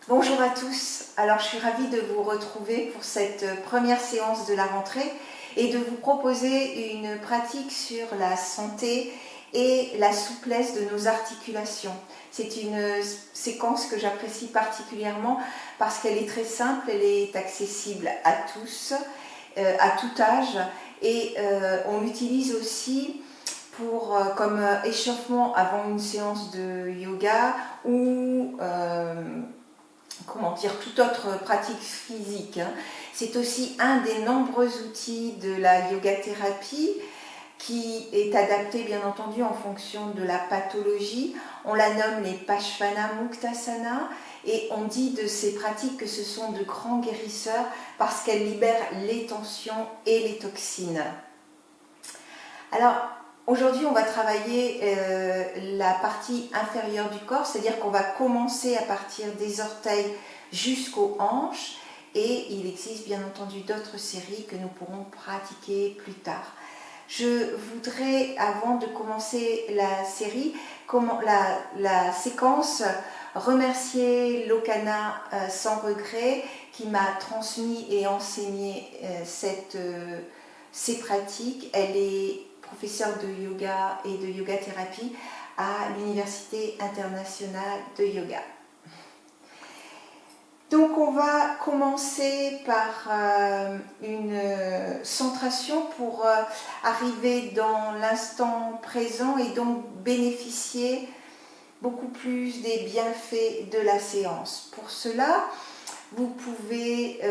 Bonjour à tous, alors je suis ravie de vous retrouver pour cette première séance de la rentrée et de vous proposer une pratique sur la santé et la souplesse de nos articulations. C'est une séquence que j'apprécie particulièrement parce qu'elle est très simple, elle est accessible à tous, à tout âge et on l'utilise aussi comme échauffement avant une séance de yoga ou toute autre pratique physique. C'est aussi un des nombreux outils de la yoga thérapie qui est adapté bien entendu en fonction de la pathologie. On la nomme les Pashvana Muktasana et on dit de ces pratiques que ce sont de grands guérisseurs parce qu'elles libèrent les tensions et les toxines. Alors, aujourd'hui, on va travailler la partie inférieure du corps, c'est-à-dire qu'on va commencer à partir des orteils jusqu'aux hanches et il existe bien entendu d'autres séries que nous pourrons pratiquer plus tard. Je voudrais, avant de commencer la série, la séquence, remercier Lokana sans regret qui m'a transmis et enseigné ces pratiques. Elle est professeure de yoga et de yoga thérapie à l'Université internationale de yoga. Donc on va commencer par une centration pour arriver dans l'instant présent et donc bénéficier beaucoup plus des bienfaits de la séance. Pour cela, vous pouvez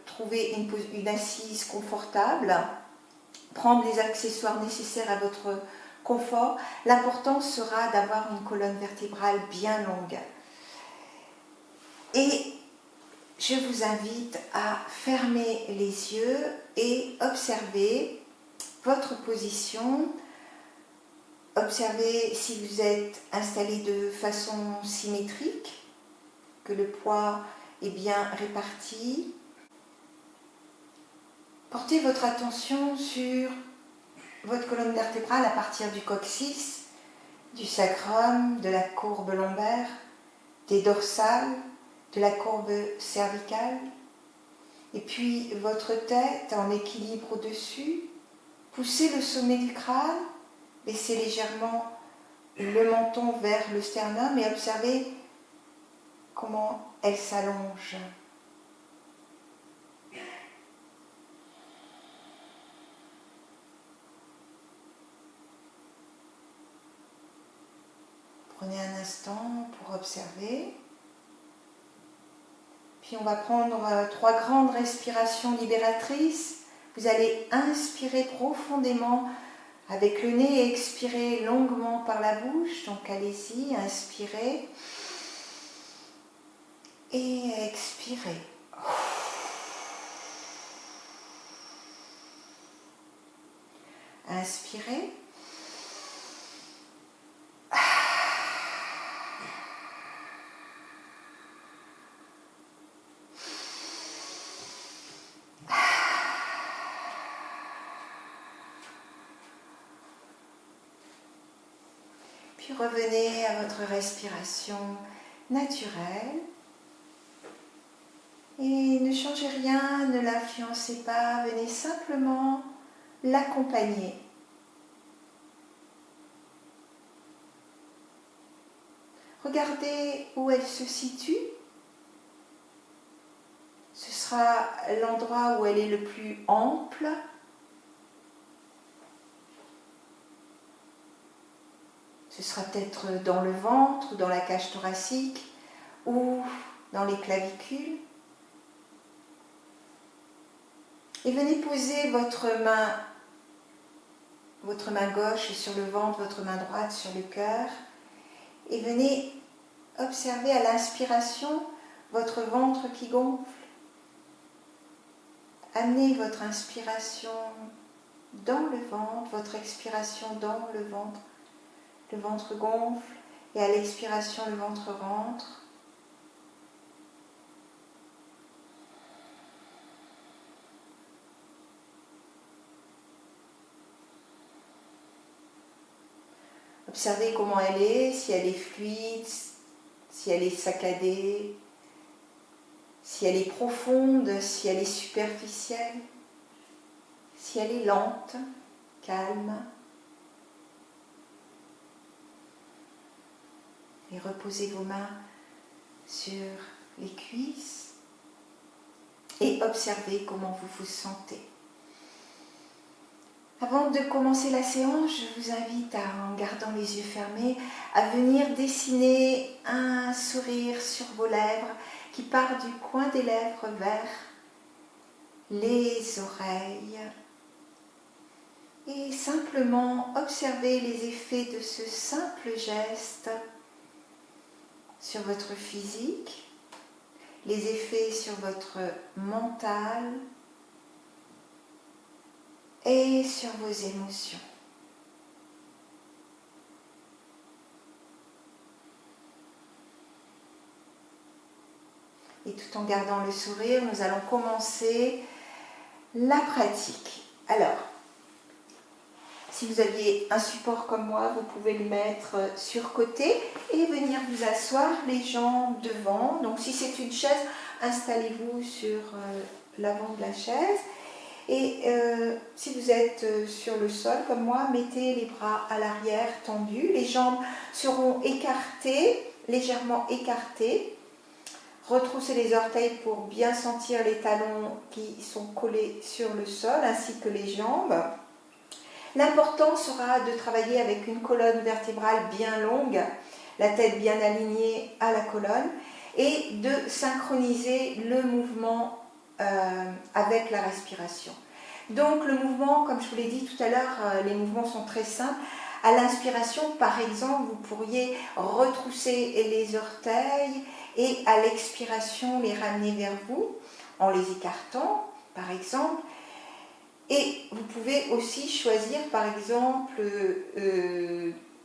trouver une assise confortable, prendre les accessoires nécessaires à votre confort. L'important sera d'avoir une colonne vertébrale bien longue. Et je vous invite à fermer les yeux et observer votre position. Observez si vous êtes installé de façon symétrique, que le poids est bien réparti. Portez votre attention sur votre colonne vertébrale à partir du coccyx, du sacrum, de la courbe lombaire, des dorsales, de la courbe cervicale, et puis votre tête en équilibre au-dessus. Poussez le sommet du crâne, baissez légèrement le menton vers le sternum et observez comment elle s'allonge. Prenez un instant pour observer. Puis on va prendre 3 grandes respirations libératrices. Vous allez inspirer profondément avec le nez et expirer longuement par la bouche. Donc allez-y, inspirez et expirez. Inspirez. Puis revenez à votre respiration naturelle et ne changez rien, ne l'influencez pas, venez simplement l'accompagner. Regardez où elle se situe. Ce sera l'endroit où elle est le plus ample. Ce sera peut-être dans le ventre, dans la cage thoracique ou dans les clavicules. Et venez poser votre main gauche sur le ventre, votre main droite sur le cœur. Et venez observer à l'inspiration votre ventre qui gonfle. Amenez votre inspiration dans le ventre, votre expiration dans le ventre. Le ventre gonfle et à l'expiration, le ventre rentre. Observez comment elle est, si elle est fluide, si elle est saccadée, si elle est profonde, si elle est superficielle, si elle est lente, calme. Et reposez vos mains sur les cuisses et observez comment vous vous sentez. Avant de commencer la séance, je vous invite, en gardant les yeux fermés, à venir dessiner un sourire sur vos lèvres qui part du coin des lèvres vers les oreilles. Et simplement observer les effets de ce simple geste sur votre physique, les effets sur votre mental et sur vos émotions. Et tout en gardant le sourire, nous allons commencer la pratique. Alors, si vous aviez un support comme moi, vous pouvez le mettre sur côté et venir vous asseoir les jambes devant. Donc si c'est une chaise, installez-vous sur l'avant de la chaise. Et si vous êtes sur le sol comme moi, mettez les bras à l'arrière tendus. Les jambes seront écartées, légèrement écartées. Retroussez les orteils pour bien sentir les talons qui sont collés sur le sol, ainsi que les jambes. L'important sera de travailler avec une colonne vertébrale bien longue, la tête bien alignée à la colonne, et de synchroniser le mouvement avec la respiration. Donc le mouvement, comme je vous l'ai dit tout à l'heure, les mouvements sont très simples. À l'inspiration, par exemple, vous pourriez retrousser les orteils et à l'expiration, les ramener vers vous en les écartant, par exemple. Et vous pouvez aussi choisir, par exemple,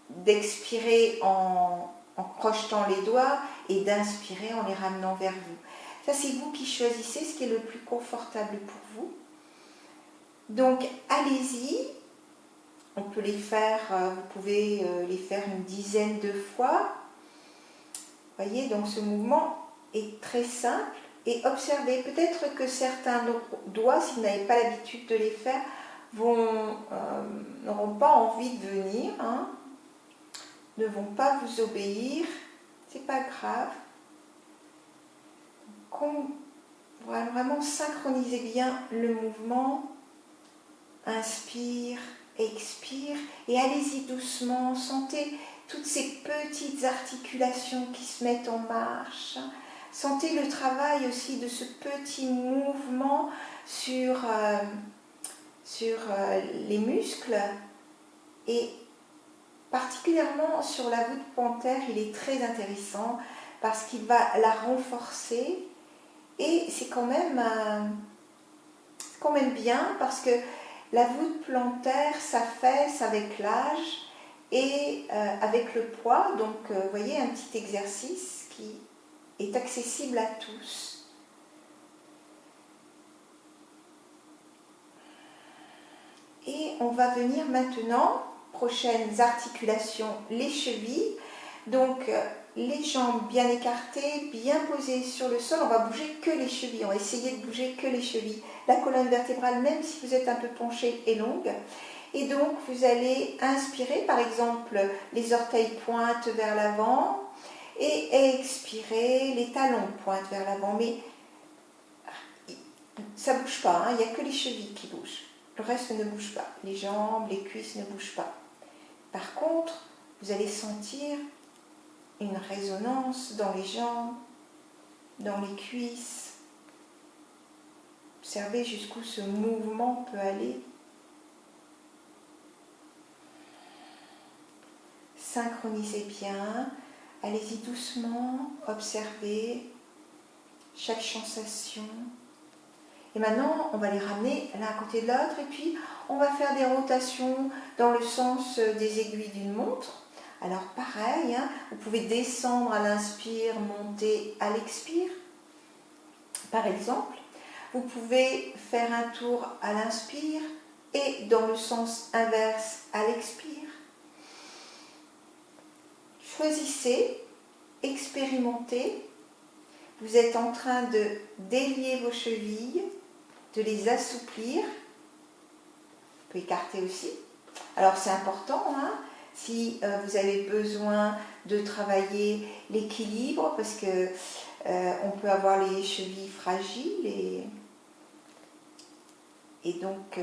d'expirer en crochetant les doigts et d'inspirer en les ramenant vers vous. Ça, c'est vous qui choisissez ce qui est le plus confortable pour vous. Donc, allez-y. On peut les faire, vous pouvez les faire une dizaine de fois. Vous voyez, donc ce mouvement est très simple. Et observez, peut-être que certains doigts, si vous n'avez pas l'habitude de les faire, n'auront pas envie de venir, ne vont pas vous obéir. C'est pas grave. Vraiment synchroniser bien le mouvement. Inspire, expire et allez-y doucement. Sentez toutes ces petites articulations qui se mettent en marche. Sentez le travail aussi de ce petit mouvement sur les muscles et particulièrement sur la voûte plantaire, il est très intéressant parce qu'il va la renforcer et c'est quand même bien parce que la voûte plantaire s'affaisse avec l'âge et avec le poids. Donc, vous voyez, un petit exercice qui est accessible à tous. Et on va venir maintenant, prochaines articulations, les chevilles. Donc, les jambes bien écartées, bien posées sur le sol. On va bouger que les chevilles. On va essayer de bouger que les chevilles. La colonne vertébrale, même si vous êtes un peu penché, est longue. Et donc, vous allez inspirer, par exemple, les orteils pointent vers l'avant. Et expirer, les talons pointent vers l'avant. Mais ça ne bouge pas, il n'y a que les chevilles qui bougent. Le reste ne bouge pas. Les jambes, les cuisses ne bougent pas. Par contre, vous allez sentir une résonance dans les jambes, dans les cuisses. Observez jusqu'où ce mouvement peut aller. Synchronisez bien. Allez-y doucement. Observez chaque sensation. Et maintenant, on va les ramener l'un à côté de l'autre et puis on va faire des rotations dans le sens des aiguilles d'une montre. Alors pareil, vous pouvez descendre à l'inspire, monter à l'expire. Par exemple, vous pouvez faire un tour à l'inspire et dans le sens inverse à l'expire. Choisissez, expérimentez. vous êtes en train de délier vos chevilles, de les assouplir. Vous pouvez écarter aussi. Alors c'est important, hein, si vous avez besoin de travailler l'équilibre, parce que on peut avoir les chevilles fragiles et donc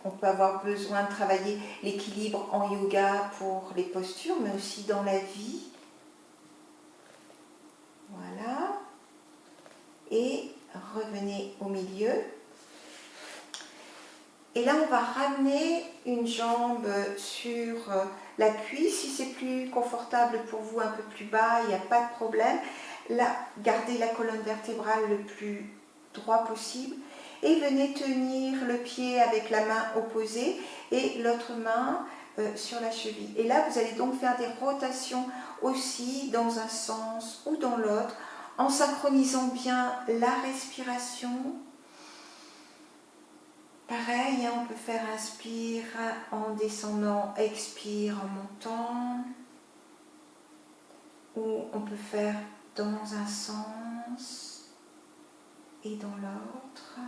on peut avoir besoin de travailler l'équilibre en yoga pour les postures, mais aussi dans la vie. Voilà. Et revenez au milieu. Et là, on va ramener une jambe sur la cuisse. Si c'est plus confortable pour vous, un peu plus bas, il n'y a pas de problème. Là, gardez la colonne vertébrale le plus droit possible. Et venez tenir le pied avec la main opposée et l'autre main sur la cheville. Et là, vous allez donc faire des rotations aussi dans un sens ou dans l'autre, en synchronisant bien la respiration. Pareil, hein, on peut faire inspire en descendant, expire en montant. Ou on peut faire dans un sens et dans l'autre.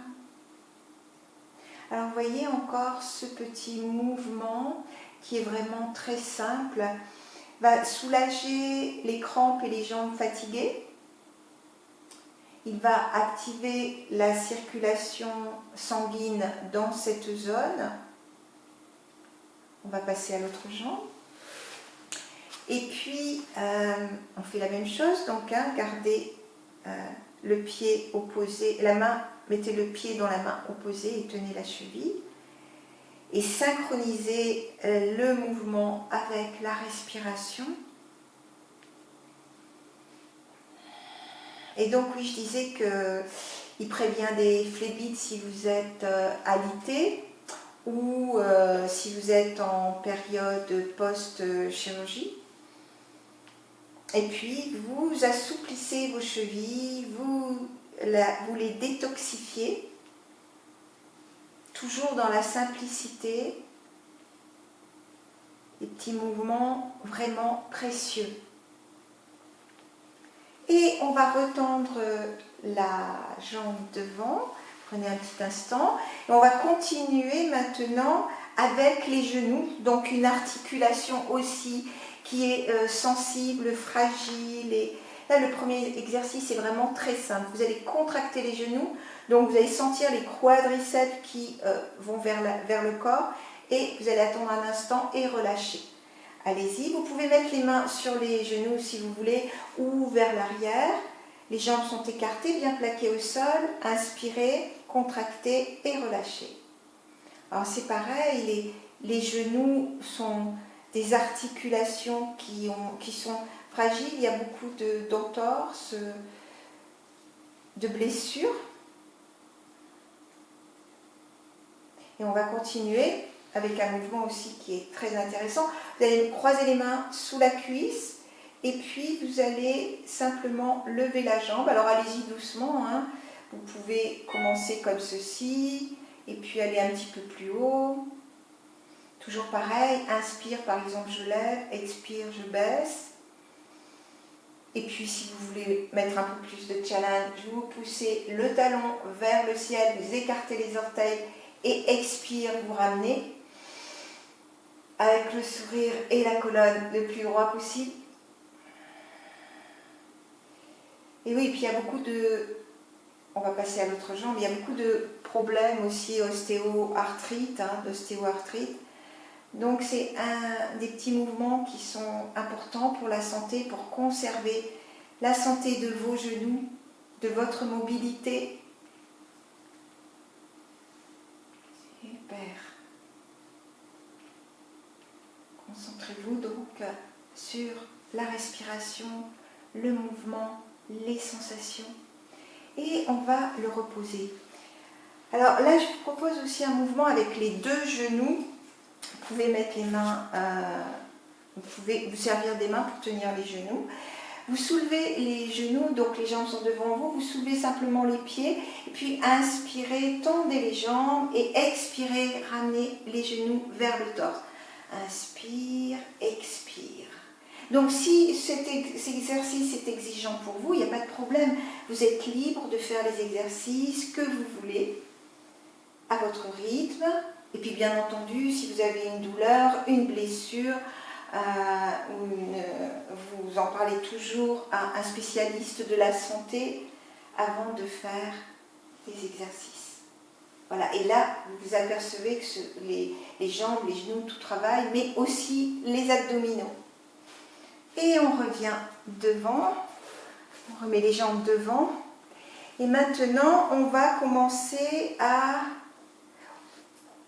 Alors vous voyez encore ce petit mouvement qui est vraiment très simple, va soulager les crampes et les jambes fatiguées. Il va activer la circulation sanguine dans cette zone. On va passer à l'autre jambe. Et puis, on fait la même chose. Donc, hein, gardez le pied opposé, la main, mettez le pied dans la main opposée et tenez la cheville. Et synchronisez le mouvement avec la respiration. Et donc oui, je disais qu'il prévient des phlébites si vous êtes alité ou si vous êtes en période post-chirurgie. Et puis vous assouplissez vos chevilles, vous les détoxifiez, toujours dans la simplicité, des petits mouvements vraiment précieux. Et on va retendre la jambe devant, prenez un petit instant, et on va continuer maintenant avec les genoux, donc une articulation aussi qui est sensible, fragile. Et là, le premier exercice est vraiment très simple. Vous allez contracter les genoux, donc vous allez sentir les quadriceps qui vont vers le corps, et vous allez attendre un instant et relâcher. Allez-y, vous pouvez mettre les mains sur les genoux si vous voulez ou vers l'arrière. Les jambes sont écartées, bien plaquées au sol. Inspirez, contractez et relâchez. Alors c'est pareil, les genoux sont des articulations qui sont fragiles. Il y a beaucoup d'entorses, de blessures. Et on va continuer avec un mouvement aussi qui est très intéressant. Vous allez croiser les mains sous la cuisse et puis vous allez simplement lever la jambe. Alors allez-y doucement, hein. Vous pouvez commencer comme ceci et puis aller un petit peu plus haut. Toujours pareil, inspire par exemple je lève, expire je baisse. Et puis si vous voulez mettre un peu plus de challenge, vous poussez le talon vers le ciel, vous écartez les orteils et expire, vous ramenez. Avec le sourire et la colonne le plus droit possible. Et oui, puis il y a beaucoup de... On va passer à l'autre jambe. Il y a beaucoup de problèmes aussi ostéo-arthrite, d'ostéo-arthrite. Donc c'est des petits mouvements qui sont importants pour la santé, pour conserver la santé de vos genoux, de votre mobilité. Super. Concentrez-vous donc sur la respiration, le mouvement, les sensations. Et on va le reposer. Alors là, je vous propose aussi un mouvement avec les deux genoux. Vous pouvez mettre les mains, vous pouvez vous servir des mains pour tenir les genoux. Vous soulevez les genoux, donc les jambes sont devant vous. Vous soulevez simplement les pieds. Et puis inspirez, tendez les jambes. Et expirez, ramenez les genoux vers le torse. Inspire, expire. Donc si cet exercice est exigeant pour vous, il n'y a pas de problème. Vous êtes libre de faire les exercices que vous voulez, à votre rythme. Et puis bien entendu, si vous avez une douleur, une blessure, vous en parlez toujours à un spécialiste de la santé avant de faire les exercices. Voilà, et là, vous vous apercevez que les jambes, les genoux, tout travaille, mais aussi les abdominaux. Et on revient devant, on remet les jambes devant. Et maintenant, on va commencer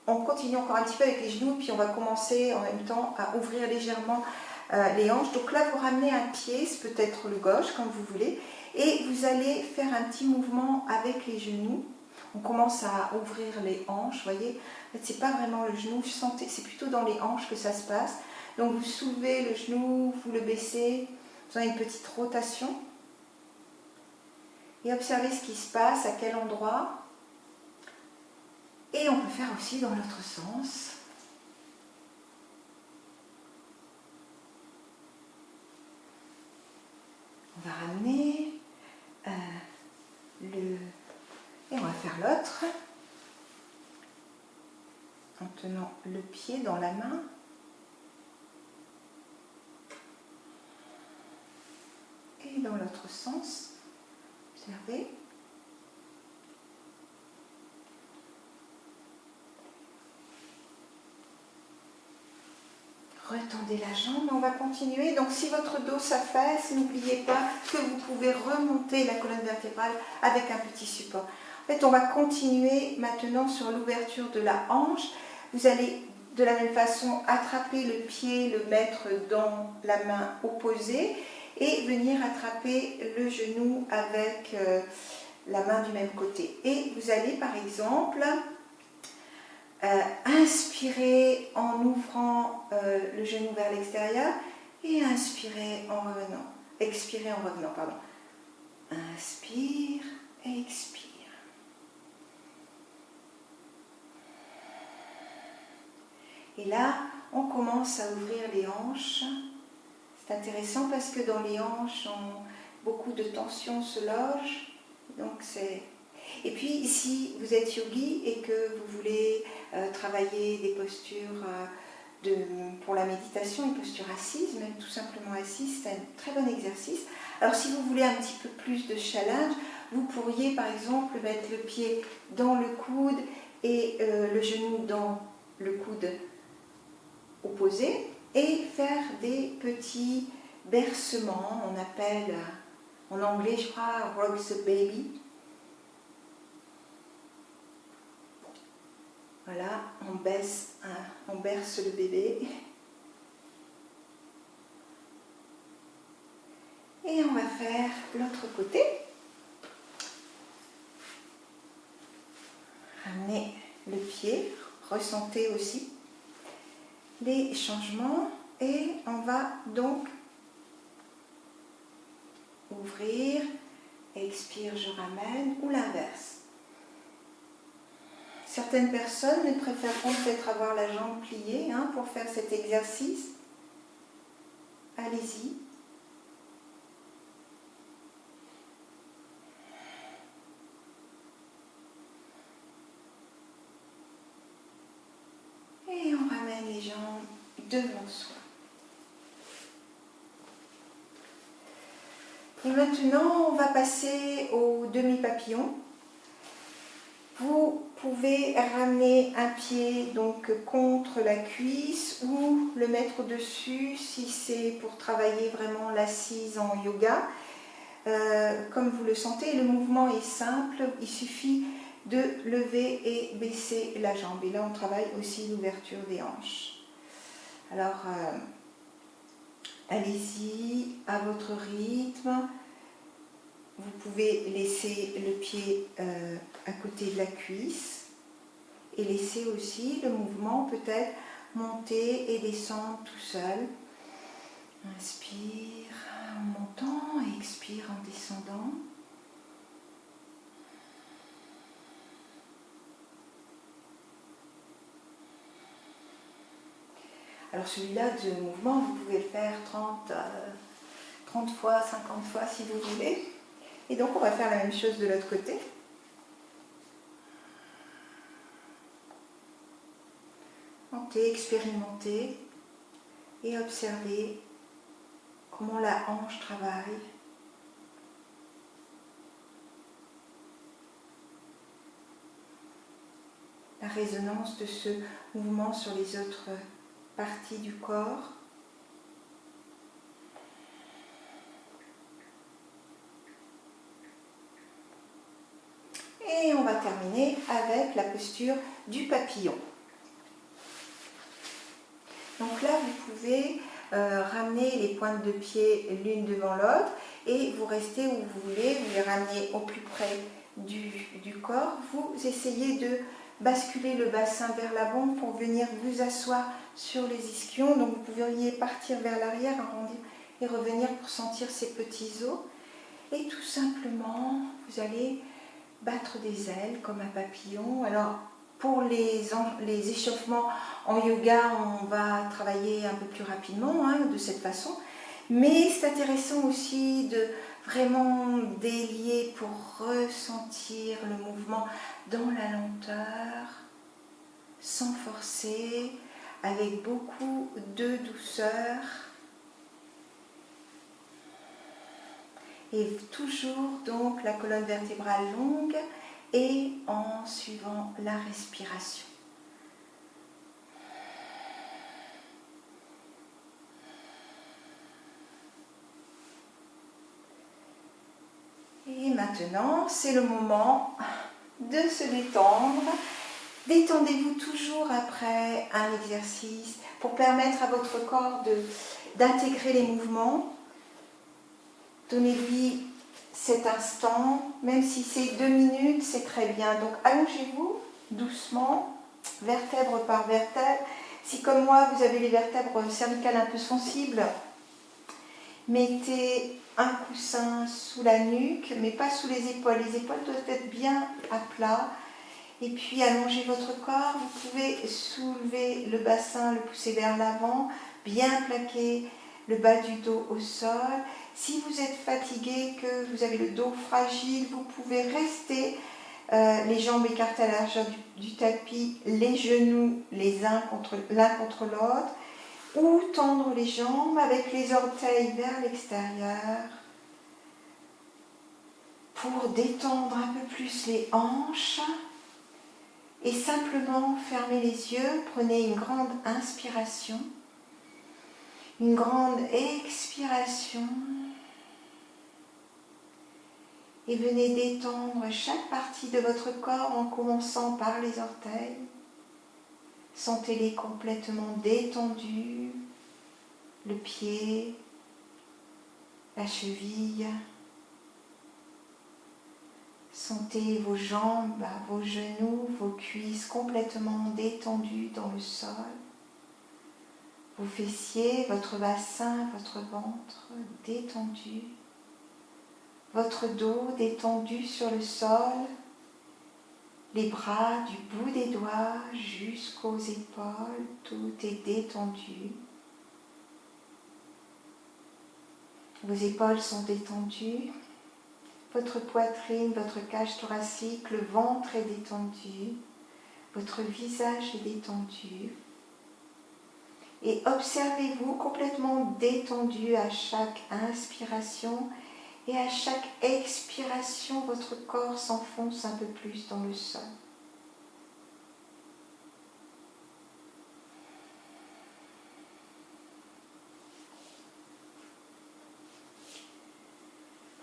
on continue encore un petit peu avec les genoux, puis on va commencer en même temps à ouvrir légèrement les hanches. Donc là, vous ramenez un pied, c'est peut-être le gauche, comme vous voulez, et vous allez faire un petit mouvement avec les genoux. On commence à ouvrir les hanches, vous voyez. En fait, c'est pas vraiment le genou, c'est plutôt dans les hanches que ça se passe. Donc vous soulevez le genou, vous le baissez, vous avez une petite rotation. Et observez ce qui se passe, à quel endroit. Et on peut faire aussi dans l'autre sens. On va ramener et on va faire l'autre en tenant le pied dans la main. Et dans l'autre sens, observez. Retendez la jambe, on va continuer. Donc si votre dos s'affaisse, n'oubliez pas que vous pouvez remonter la colonne vertébrale avec un petit support. En fait, on va continuer maintenant sur l'ouverture de la hanche. Vous allez de la même façon attraper le pied, le mettre dans la main opposée et venir attraper le genou avec la main du même côté. Et vous allez par exemple inspirer en ouvrant le genou vers l'extérieur et inspirer en revenant. Expirer en revenant, pardon. Inspire et expire. Et là, on commence à ouvrir les hanches. C'est intéressant parce que dans les hanches, beaucoup de tension se loge. Donc Et puis, si vous êtes yogi et que vous voulez travailler des postures pour la méditation, une posture assise, même tout simplement assise, c'est un très bon exercice. Alors, si vous voulez un petit peu plus de challenge, vous pourriez par exemple mettre le pied dans le coude et le genou dans le coude opposé et faire des petits bercements, on appelle en anglais, je crois, rock the baby. Voilà, on berce le bébé. Et on va faire l'autre côté. Ramenez le pied, ressentez aussi les changements et on va donc ouvrir, expire, je ramène ou l'inverse. Certaines personnes ne préféreront peut-être avoir la jambe pliée pour faire cet exercice. Allez-y. Et on ramène les jambes devant soi. Et maintenant, on va passer au demi-papillon. Vous pouvez ramener un pied donc contre la cuisse ou le mettre dessus si c'est pour travailler vraiment l'assise en yoga. Comme vous le sentez, le mouvement est simple, il suffit de lever et baisser la jambe. Et là, on travaille aussi l'ouverture des hanches. Alors, allez-y à votre rythme. Vous pouvez laisser le pied à côté de la cuisse et laisser aussi le mouvement peut-être monter et descendre tout seul. Inspire en montant et expire en descendant. Alors celui-là de mouvement, vous pouvez le faire 30 fois, 50 fois si vous voulez. Et donc on va faire la même chose de l'autre côté. Montez, expérimentez et observez comment la hanche travaille. La résonance de ce mouvement sur les autres parties du corps. Et on va terminer avec la posture du papillon. Donc là, vous pouvez ramener les pointes de pied l'une devant l'autre et vous restez où vous voulez, vous les ramenez au plus près du corps. Vous essayez de basculer le bassin vers l'avant pour venir vous asseoir sur les ischions. Donc vous pourriez partir vers l'arrière, arrondir et revenir pour sentir ces petits os. Et tout simplement, vous allez battre des ailes comme un papillon. Alors, pour les échauffements en yoga, on va travailler un peu plus rapidement de cette façon. Mais c'est intéressant aussi de vraiment délier pour ressentir le mouvement dans la lenteur, sans forcer, avec beaucoup de douceur. Et toujours donc la colonne vertébrale longue et en suivant la respiration. Et maintenant, c'est le moment de se détendre. Détendez-vous toujours après un exercice pour permettre à votre corps d'intégrer les mouvements. Donnez-lui cet instant, même si c'est 2 minutes, c'est très bien. Donc allongez-vous doucement, vertèbre par vertèbre. Si comme moi, vous avez les vertèbres cervicales un peu sensibles, mettez un coussin sous la nuque, mais pas sous les épaules. Les épaules doivent être bien à plat. Et puis allongez votre corps. Vous pouvez soulever le bassin, le pousser vers l'avant, bien plaquer le bas du dos au sol. Si vous êtes fatigué, que vous avez le dos fragile, vous pouvez rester les jambes écartées à la largeur du tapis, les genoux l'un contre l'autre, ou tendre les jambes avec les orteils vers l'extérieur pour détendre un peu plus les hanches. Et simplement fermez les yeux, prenez une grande inspiration, une grande expiration et venez détendre chaque partie de votre corps en commençant par les orteils. Sentez-les complètement détendus, le pied, la cheville. Sentez vos jambes, vos genoux, vos cuisses complètement détendus dans le sol. Vos fessiers, votre bassin, votre ventre détendu. Votre dos détendu sur le sol. Les bras du bout des doigts jusqu'aux épaules, tout est détendu. Vos épaules sont détendues. Votre poitrine, votre cage thoracique, le ventre est détendu. Votre visage est détendu. Et observez-vous complètement détendu à chaque inspiration et à chaque expiration, votre corps s'enfonce un peu plus dans le sol.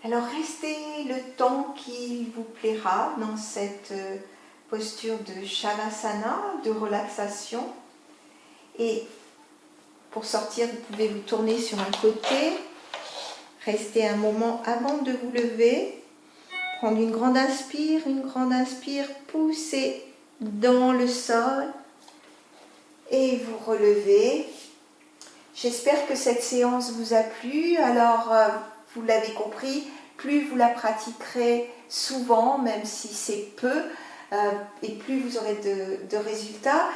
Alors restez le temps qu'il vous plaira dans cette posture de Shavasana, de relaxation. Et pour sortir, vous pouvez vous tourner sur un côté, rester un moment avant de vous lever, prendre une grande inspire, poussez dans le sol et vous relevez. J'espère que cette séance vous a plu. Alors, vous l'avez compris, plus vous la pratiquerez souvent, même si c'est peu, et plus vous aurez de résultats.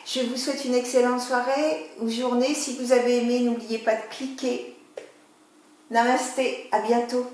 Je vous souhaite une excellente soirée ou journée. Si vous avez aimé, n'oubliez pas de cliquer. Namasté, à bientôt.